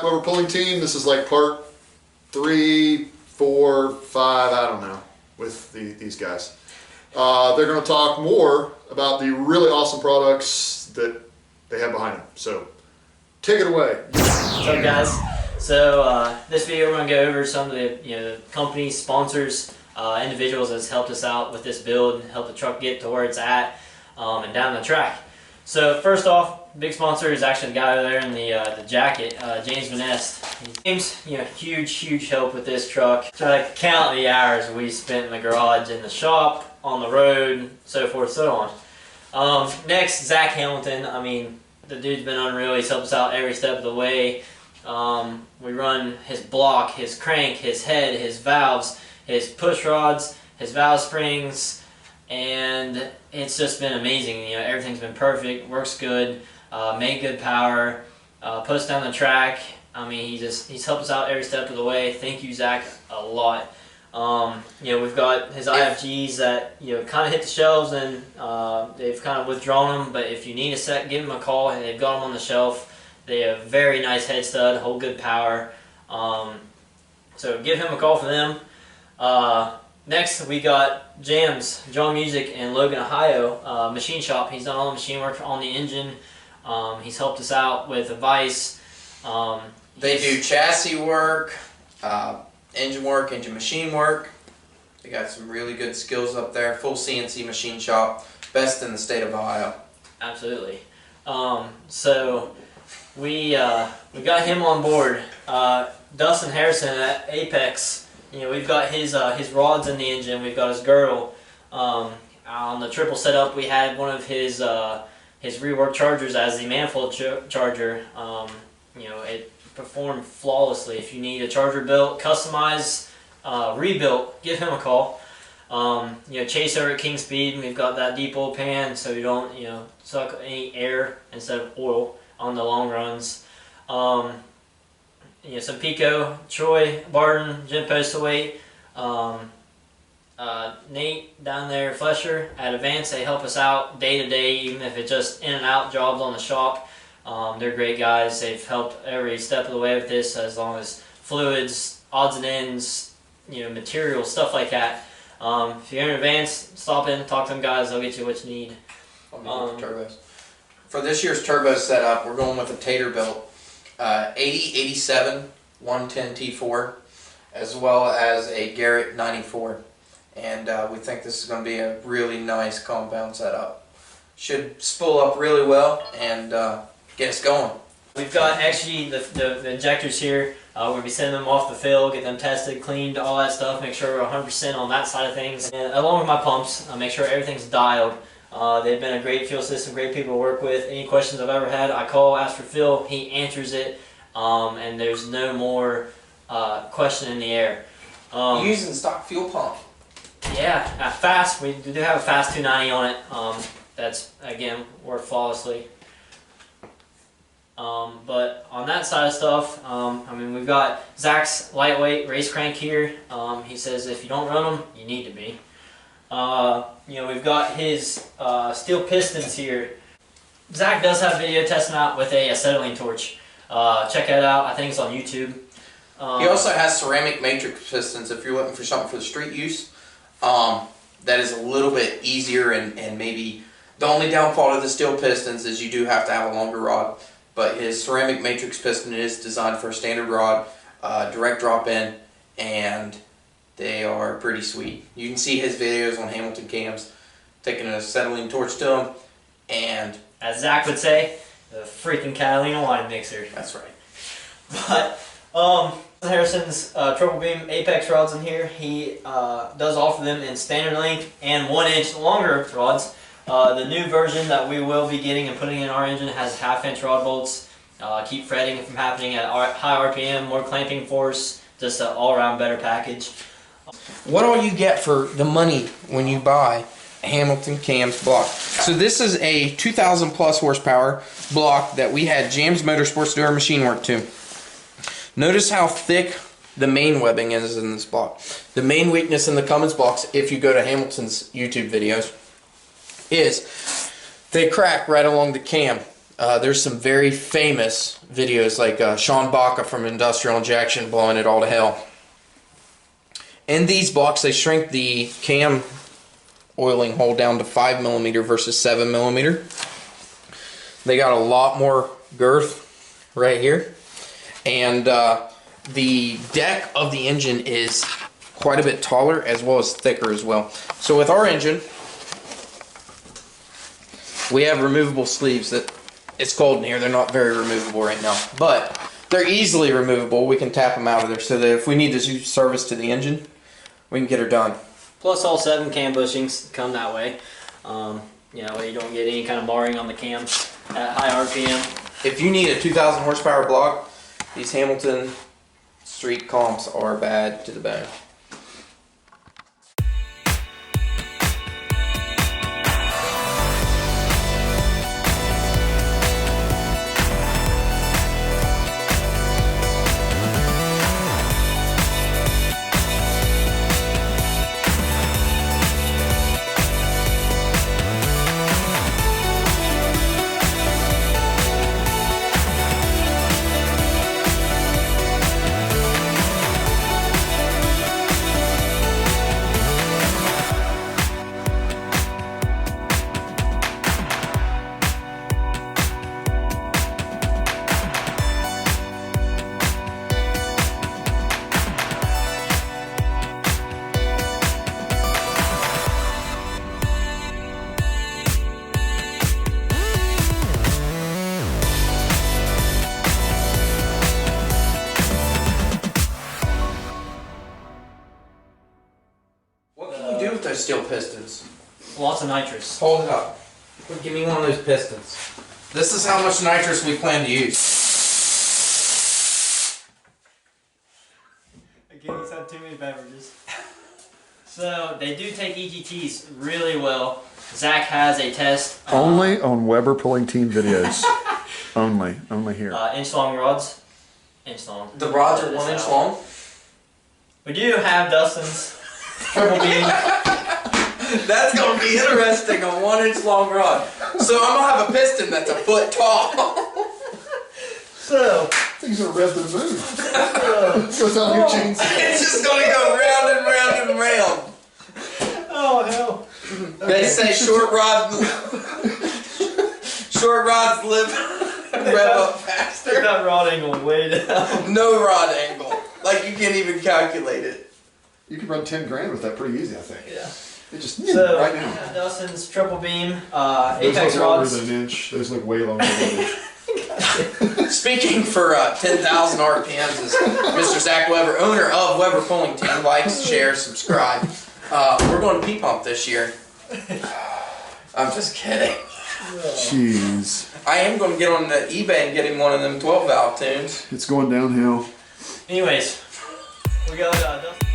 Motor Pulling Team. This is like part 3, 4, 5, I don't know, with these guys. They're going to talk more about the really awesome products that they have behind them. So take it away. What's up, guys? So this video we're going to go over some of the companies, sponsors, individuals that's helped us out with this build and helped the truck get to where it's at and down the track. So first off, big sponsor is actually the guy over there in the jacket, James Van Est. James, huge help with this truck. Try to count the hours we spent in the garage, in the shop, on the road, so forth, so on. Next, Zach Hamilton. I mean, the dude's been unreal. He's helped us out every step of the way. We run his block, his crank, his head, his valves, his push rods, his valve springs, and it's just been amazing. Everything's been perfect, works good, made good power, put us down the track. I mean, he's helped us out every step of the way. Thank you, Zach, a lot. We've got his IFGs that kind of hit the shelves, and they've kind of withdrawn them. But if you need a set, give them a call. They've got them on the shelf. They have very nice head stud, hold good power. So give him a call for them. Next, we got Jams, John Music in Logan, Ohio, machine shop. He's done all the machine work on the engine. He's helped us out with advice. They do chassis work, engine work, engine machine work. They got some really good skills up there. Full CNC machine shop, best in the state of Ohio. Absolutely. So we got him on board. Dustin Harrison at Apex. We've got his rods in the engine. We've got his girdle. On the triple setup, we had one of his rework chargers as the manifold charger. It performed flawlessly. If you need a charger built, customized, rebuilt, give him a call. Chase over at King Speed, we've got that deep oil pan so you don't suck any air instead of oil on the long runs. Some Pico, Troy, Barton, Jim Postaway, Nate down there, Flesher at Advance. They help us out day to day, even if it's just in and out jobs on the shop. They're great guys. They've helped every step of the way with this, as long as fluids, odds and ends, materials, stuff like that. If you're in Advance, stop in, talk to them guys. They'll get you what you need. Turbos. For this year's turbo setup, we're going with a Taterbilt 8087 110 T4, as well as a Garrett 94, and we think this is going to be a really nice compound setup. Should spool up really well and get us going. We've got actually the injectors here. We'll be sending them off the field, get them tested, cleaned, all that stuff, make sure we're 100% on that side of things. And along with my pumps, make sure everything's dialed. They've been a great fuel system, great people to work with. Any questions I've ever had, I call, ask for Phil, he answers it, and there's no more question in the air. Using stock fuel pump. Yeah, fast. We do have a fast 290 on it. That's, again, worked flawlessly. But on that side of stuff, we've got Zach's lightweight race crank here. He says if you don't run them, you need to be. We've got his steel pistons here. Zach does have video testing out with a acetylene torch. Check that out. I think it's on YouTube. He also has ceramic matrix pistons if you're looking for something for the street use. That is a little bit easier, and maybe the only downfall of the steel pistons is you do have to have a longer rod. But his ceramic matrix piston is designed for a standard rod, direct drop in, and they are pretty sweet. You can see his videos on Hamilton cams, taking an acetylene torch to him, and as Zach would say, the freaking Catalina wine mixer. That's right. But Harrison's triple beam Apex rods in here. He does offer them in standard length and 1 inch longer rods. The new version that we will be getting and putting in our engine has half-inch rod bolts. Keep fretting from happening at high RPM, more clamping force, just an all-around better package. What all you get for the money when you buy a Hamilton cams block? So this is a 2,000 plus horsepower block that we had Jams Motorsports do our machine work to. Notice how thick the main webbing is in this block. The main weakness in the Cummins blocks, if you go to Hamilton's YouTube videos, is they crack right along the cam. There's some very famous videos like Sean Baca from Industrial Injection blowing it all to hell. In these blocks, they shrink the cam oiling hole down to 5mm versus 7mm. They got a lot more girth right here, and the deck of the engine is quite a bit taller as well as thicker as well. So with our engine, we have removable sleeves that it's cold in here. They're not very removable right now, but they're easily removable. We can tap them out of there so that if we need to do service to the engine, we can get her done. Plus all 7 cam bushings come that way. You know, you don't get any kind of marring on the cams at high RPM. If you need a 2,000 horsepower block, these Hamilton Street comps are bad to the bone. Those steel pistons. Lots of nitrous. Hold it up. Give me one of those pistons. This is how much nitrous we plan to use. Again, he's had too many beverages. So they do take EGTs really well. Zach has a test. Only on Weber pulling team videos. only here. Inch long rods. Inch long. The rods are 1 inch long. We do have Dustin's triple beam. That's gonna be interesting, a 1 inch long rod. So I'm gonna have a piston that's a foot tall. So Things are red to the moon. Goes on your chains. It's just gonna go round and round and round. oh hell. They say short rods rev up faster. That rod angle way down. No rod angle. Like you can't even calculate it. You could run 10 grand with that pretty easy, I think. Yeah. It just So right now. Dustin's triple beam, Those apex look longer rods. than an inch. Those look way longer than an inch. Speaking for 10,000 RPMs is Mr. Zach Weber, owner of Weber Pulling Team. Likes, share, subscribe. We're going to P-Pump this year. I'm just kidding. Jeez. I am going to get on the eBay and get him one of them 12 valve tunes. It's going downhill. Anyways, we got Dustin.